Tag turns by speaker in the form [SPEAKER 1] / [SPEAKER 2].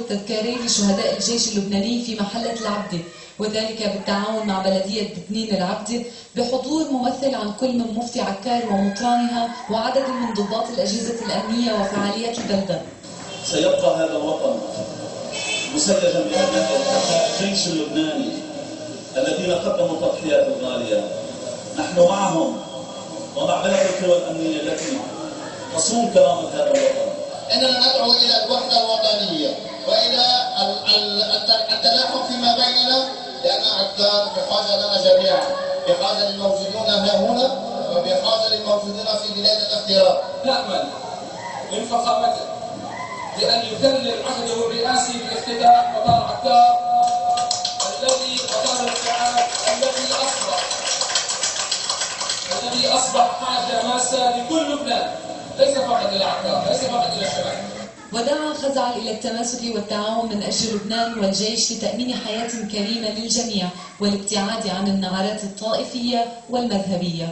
[SPEAKER 1] تذكاري لشهداء الجيش اللبناني في محلة العبدة، وذلك بالتعاون مع بلدية بتنين العبدة بحضور ممثل عن كل من مفتي عكار ومطرانها وعدد من ضباط الأجهزة الأمنية وفعاليات البلدة.
[SPEAKER 2] سيبقى هذا الوطن مسجلا بأبناء الجيش اللبناني الذين قدموا التضحيات الغالية. نحن معهم ومع باقي القوى الأمنية التي تصون كرامة هذا الوطن.
[SPEAKER 3] إننا ندعو إلى الوحدة الوطنية وإلى التلاحم فيما بيننا، لأن عكار بحاجة لنا جميعا، بحاجة للموجودون هنا وبحاجة للموجودين في بلاد الاغتراب.
[SPEAKER 4] نأمل من فخامته بأن يكلل عهده الرئاسي بافتتاح مطار عكار الذي مطار السعاد الذي أصبح حاجة ماسة لكل لبنان، ليس فقط إلى عكار، ليس فقط إلى الشمال.
[SPEAKER 1] ودعا خزعل إلى التماسك والتعاون من أجل لبنان والجيش لتأمين حياة كريمة للجميع والابتعاد عن النعرات الطائفية والمذهبية.